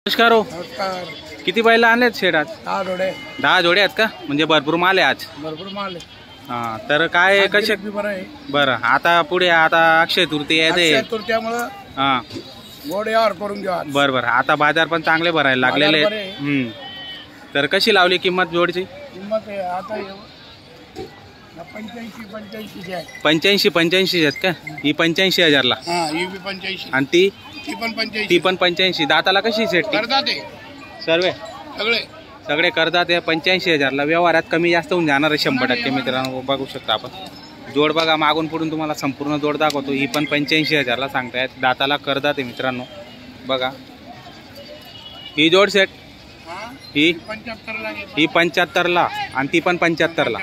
नमस्कार हो. किती बैल आणलेत शेड आज? 10 जोडे. 10 जोडे आहेत का? म्हणजे भरपूर माल आहे आज. भरपूर माल आहे. हा, तर काय कसे? बरं, आता पुढे आता अक्षय तृतीया आहे ते. अक्षय तृतीयामुळे हा, गोड यावर करून घेऊ आज. बरं आता बाजार पण चांगले भरायला लागलेले आहेत. तर कशी लावली किंमत जोडची? किंमत आहे आता 85 आहे. 85 आहेत का? ही 85,000 ला. हा, ही बी 85. आणि ती ती पण 85. दाताला कशी सेट? करतात ते सर्व सगळे सगळे करतात. 85,000 ला व्यवहारात कमी जास्त होऊन जाणार आहे 100% मित्रांनो. बघू शकता आपण जोड बघा, मागून पुढून तुम्हाला संपूर्ण जोड दाखवतो. ही पण 85,000 ला सांगतायत. दाताला करतात आहे मित्रांनो. बघा ही जोड सेट ही 75 ला आणि ती पण 75 ला.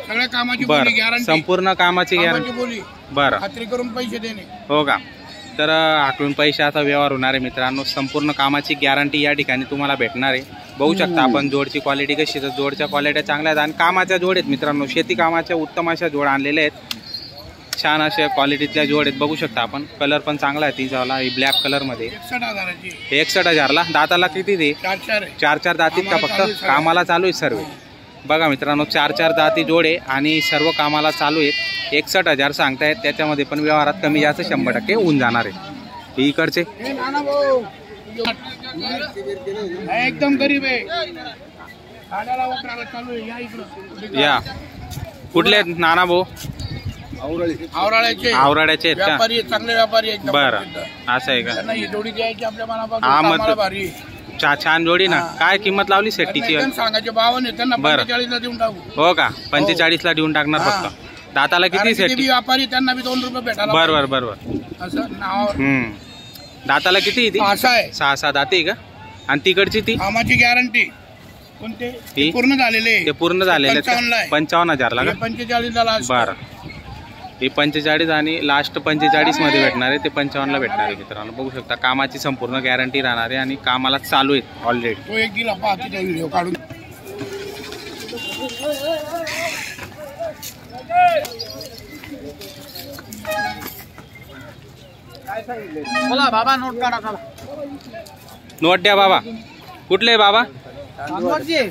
सगळ्या कामाची बरं, संपूर्ण कामाची गॅरंटी. बरं, खात्री करून पैसे देणे. हो का? तर आठवून पैशाचा व्यवहार होणार आहे मित्रांनो. संपूर्ण कामाची गॅरंटी या ठिकाणी तुम्हाला भेटणार आहे. बघू शकता आपण जोडची क्वालिटी कशी. तर जोडच्या क्वालिटी चांगल्या आहेत आणि कामाच्या जोड आहेत मित्रांनो. शेती कामाच्या उत्तम अशा जोड आणलेल्या आहेत. छान अशा क्वालिटीतल्या जोड आहेत. बघू शकता आपण. कलर पण चांगला आहे तिच्यावाला, ब्लॅक कलर मध्ये. 61,000 ला. दाताला किती ते? 4 दातीत का फक्त? कामाला चालू आहे सर्व. बघा मित्रांनो, 4 दाती जोड आहे आणि सर्व कामाला चालू आहेत. 61,000 सांगतायत. त्याच्यामध्ये पण व्यवहारात कमी जास्त 100% होऊन जाणार आहे. इकडचे एकदम गरीब आहे. या कुठले आहेत नाना भाऊ? आवराळ्याचे आहेत का? व्यापारी, चांगले व्यापारी. बरं, असं आहे का? त्यांना ही जोडी द्यायची आपल्या हा, मनापासून. भारी छान जोडी ना. काय किंमत लावली सेट्टीची? सांगायचे 52 त्यांना 45 ला देऊन टाकू. हो का? 45 ला देऊन टाकणार फक्त. दाताला किती सेट? व्यापारी त्यांना बी 2 रुपये भेटायला. बरोबर असं नाव. दाताला किती येते? असं आहे. 6 दाते का? आणि तिकडची ती कामाची गॅरंटी कोणते? पूर्ण झालेले. ते पूर्ण झालेले 55,000 ला का? 45 ला. बरं, हे 45 आणि लास्ट 45 मध्ये भेटणार आहे. ते 55 ला भेटणार आहे मित्रांनो. बघू शकता कामाची संपूर्ण गॅरंटी राहणार आहे आणि कामाला चालू आहे ऑलरेडी. तो एक दिला पाहतो व्हिडिओ काढून. बोला बाबा, नोट काढा. नोट द्या बाबा. कुठले बाबा?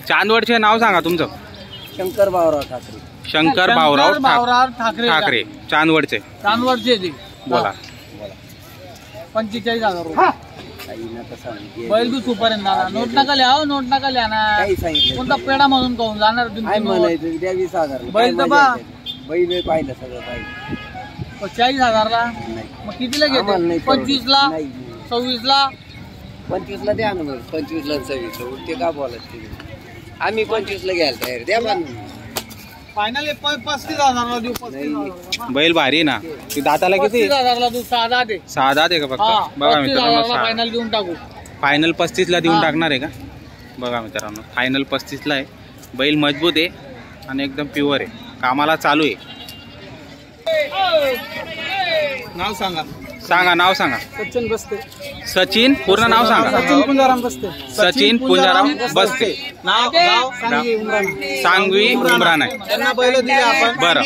चांदवडचे. नाव सांगा तुमचं. शंकर भाऊराव ठाकरे. शंकर भाऊराव ठाकरे. चांदवडचे. बोला. 45,000 रुपये. बैल बी सुपर आहे दादा. नोट नका लिहा. नोट नका लिहा ना. कोणता पेडा म्हणून कहून जाणार? 20,000 बैल तर बा. बैल पाहिलं सगळं पाहिजे. 40,000 ला. मग कितीला घेते? 25 ला, 26 ला. 25 ला द्या ना. 25 ला 26 ला ते का बोलत? आम्ही 25 ला घ्यायला तयार. द्या पण फायनल 35,000 ला देऊ. 35,000 बैल भारी ना. दाताला किती? 35,000 ला देऊ. 6 दात आहे. 6 दात आहे का फक्त? बघा मित्रांनो, फायनल देऊन टाकू. फायनल 35 ला देऊन टाकणार आहे का? बघा मित्रांनो, फायनल 35 ला आहे. बैल मजबूत आहे आणि एकदम प्युअर आहे. कामाला चालू आहे. नाव सांगा. नाव सांगा. सचिन बसते. सचिन पूर्ण नाव सांगा. सचिन पुंजाराम बसते. सचिन पुंजाराम बसते. नाव सांगवी उमरान आहे. त्यांना बैल दिले आपण. बरं,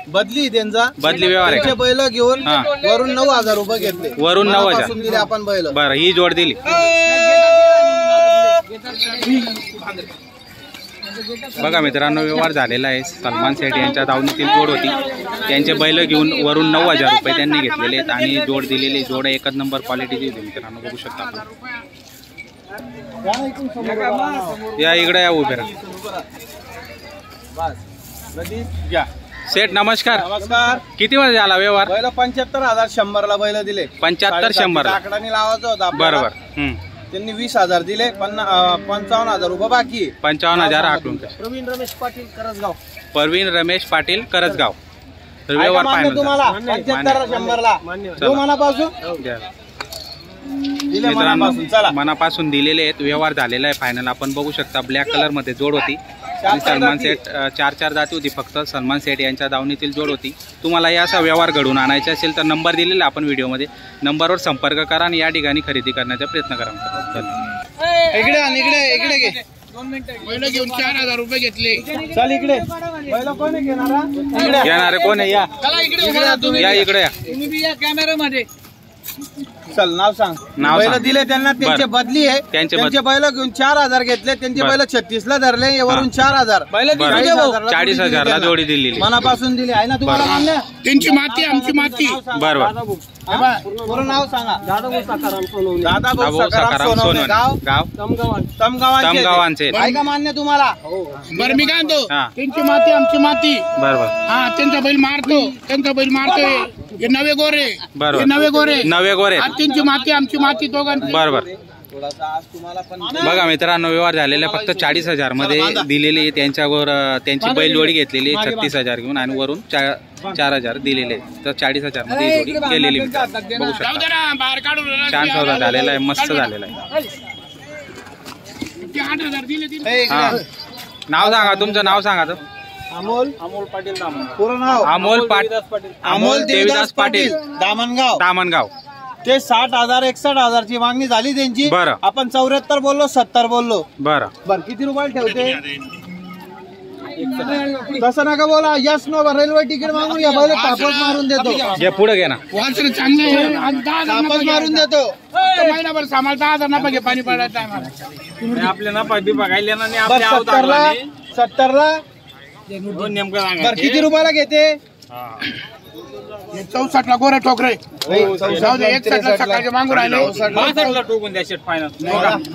बदली त्यांचा बदली व्यवहार आहे. बैल घेऊन वरून 9,000 रुपये घेतले. वरून 9,000 दिले आपण बैल. बरं, ही जोड दिली. बघा मित्रांनो, व्यवहार झालेला आहे. सलमान सेठ यांच्या दावणीतील जोड होती. त्यांचे बैल घेऊन वरून 9,000 रुपये त्यांनी घेतलेले आहेत आणि जोड दिलेली. जोड एकच नंबर क्वालिटीची होती मित्रांनो. बघू शकता आपण. या इकडे या, उभे राहा. सेठ नमस्कार. नमस्कार. किती मध्ये झाला व्यवहार? बैल 75,000 100 ला बैल दिले. 75-100 आकडाने लावायचं होतं. बरोबर. त्यांनी 20,000 दिले. 55,000 रुपये बाकी. 55,000 आकडून. प्रवीण रमेश पाटील करसगाव. परवीन रमेश पाटील करसगाव. तर व्यवहार फायनल तुम्हाला 75 100 ला मनापासून दिले. मनापासून दिलेले आहेत. व्यवहार झालेला आहे फायनल. आपण बघू शकता ब्लॅक कलर मध्ये जोड होती. सलमान सेठ 4 दाती होती फक्त. सलमान सेठ यांच्या दावणीतील जोड होती. तुम्हाला या असा व्यवहार घडून आणायचा असेल तर नंबर दिलेला आपण व्हिडिओमध्ये. नंबरवर संपर्क करा आणि या ठिकाणी खरेदी करण्याचा प्रयत्न करा. इकडे घे. 2 मिनिटं. बैल घेऊन 4,000 रुपये घेतले. चल इकडे. बैल कोण घेणारे? कोण आहे? या इकडे या, इकडे या. तुम्ही बी या कॅमेऱ्यामध्ये. चल नाव सांग. नाव बैल सांग. दिले त्यांना, त्यांचे बरं. बदली आहे. त्यांचे त्यांचे बैल घेऊन 4,000 घेतले. त्यांचे बरं. बैल 36ला धरले, वरून 4,000 बैल दिली बरं. दे भाऊ. 40,000ला जोडी दिलेली. मनापासून दिली आहे ना तुम्हाला बरं. मान्य? त्यांची माती आमची माती. बरं पूर्ण नाव सांगा. दादा भाऊ सकाराम सकाराम सोनवणे. गाव गाव तमगावांचे. तमगावांचे. आहे का मान्य तुम्हाला? बरं मी काय म्हणतो, हा. त्यांची माती आमची माती. बरोबर. हा त्यांचा बैल मारतो, त्यांचा बैल मारतोय. हे नवे गोरे, बरोबर. हे नवे गोरे, नवे गोरे. हा त्यांची माती आमची माती दोघांची. बरोबर. बघा मित्रांनो, व्यवहार झालेला फक्त 40,000 मध्ये दिलेली. त्यांच्यावर त्यांची बैल जोडी घेतलेली 36,000 घेऊन आणि वरून 4,000 दिलेले. तर 40,000 मध्ये ही जोडी केलेली मित्रांनो. बघू जाऊ शकता. दे ना, बाहेर काढून छान सौदा झालेला आहे, मस्त झालेला आहे. ते 8,000 दिले. हा. नाव सांगा, तुमचं नाव सांगा. तर अमोल पाटील पूर्ण नाव अमोल देवीदास पाटील दामणगाव. दामणगाव. ते 60,000 61,000 ची मागणी झाली त्यांची. बरं. आपण 74 बोललो, 70 बोललो. बरं. बर किती रुपयाला ठेवते? तसं नका बोला. Yes no. रेल्वे तिकीट मागून या बैल तापच मारून देतो. घे पुढे घे ना. वासरं चांगले आहे. आज 10,000 तापच नफा मारून घे. देतो. फक्त महिनाभर सामाल 10,000 नफा घे. पाणी पडायचं आहे मला. आपल्या नफा बी बघायला ना बर 70ला नेमकं बर किती रुपयाला घेते? 64ला गोरे ठोकरे. जाऊ दे, 61ला सकाळचे मागून राहिले. टोकून द्या शेट फायनल.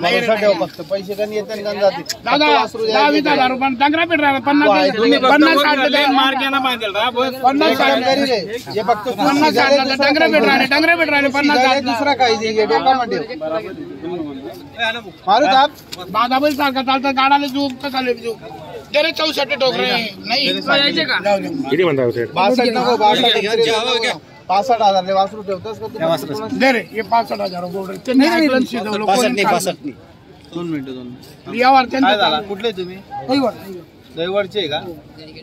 भरोसा ठेव फक्त. पैसे कधी येते आणि कधी जाते. दादा 10,000 रुपये डंगरा पेट राहिला. 50 तुम्ही 50 साठला मार घ्या ना बांधेल रा बस. 50 काम साठला करी रे. हे फक्त 50 साठला डंगरा पेट राहिले. 50 साठला. दुसरा काही नाही. डोकामध्ये मारू ताप. दादा बैल सारखा चालतं. गाडाला जू कसा जू दे रे. 64 टोकरे नाही यायचे का? 62 नको. 65,000 वासरू ठेवतोस का तू? दे रे. हे 65,000 गोरे. त्यांनी ऐकलं शिजवलं. 2 मिनिटं. यावर काय त्यांचं झाला? कुठले तुम्ही? दैवडचे का?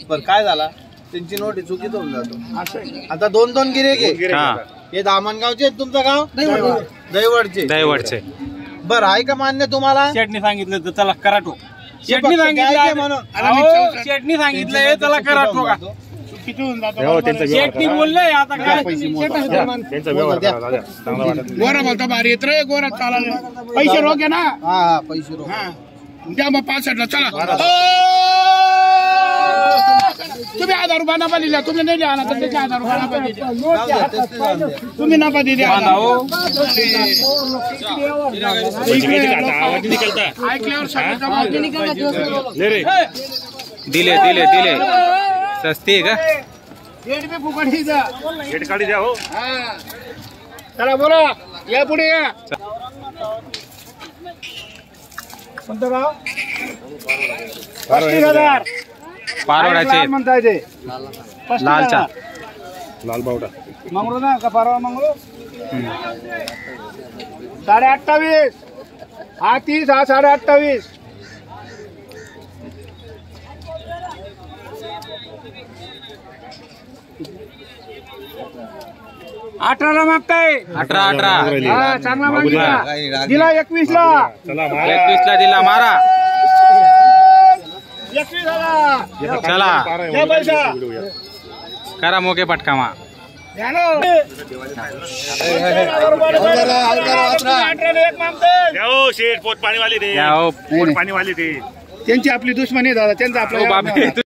बर काय झाला? त्यांची नोट चुकीत होऊन जातो. असं आहे. आता 2 गिरेक आहे. हा. हे दामणगावचे आहेत. तुमचं गाव दैवडचे. दैवडचे. बर आहे का मान्य तुम्हाला? शेटने सांगितलं तर त्याला करा टोक. हे शेटने फक्त घ्यायचे सांगितलं म्हणून. अहो, शेटने सांगितलंय त्याला करा टोका. किती होऊन जातं? शेटने बोललंय आता काय. गोरा बोलतो भारी येत रे. गोरा चालायला पैसे रोग आहे ना. हा पैसे रोख. हा. द्या मग 65ला. चला. तुम्ही 1,000 रुपये नफा दिला. तुम्ही नाही द्या ना तर त्याचे 1,000 रुपये नफा दिला. तुम्ही नफा दिले. ऐकल्यावर दिले दिले दिले. सस्ती आहे का? गेट बी फुकट गेट काढी द्या. हो चला बोला. या पुढे या. कोणतं गाव? 35,000 पारोडाचे. म्हणताय ते लालचा. मंगळू ना का परवा मंगळू. 28.5. हा 30. हा 28.5. मागताय. 18. हा चांगला मागितला. दिला 21ला. 21ला दिला. मारा. 21,000. चला द्या पैसा. करा मोके पटका मा. द्या ना. 18,000 एक मागतोय. या हो. त्यांची आपली दुश्मनी दादा. त्यांचा आपला बाबे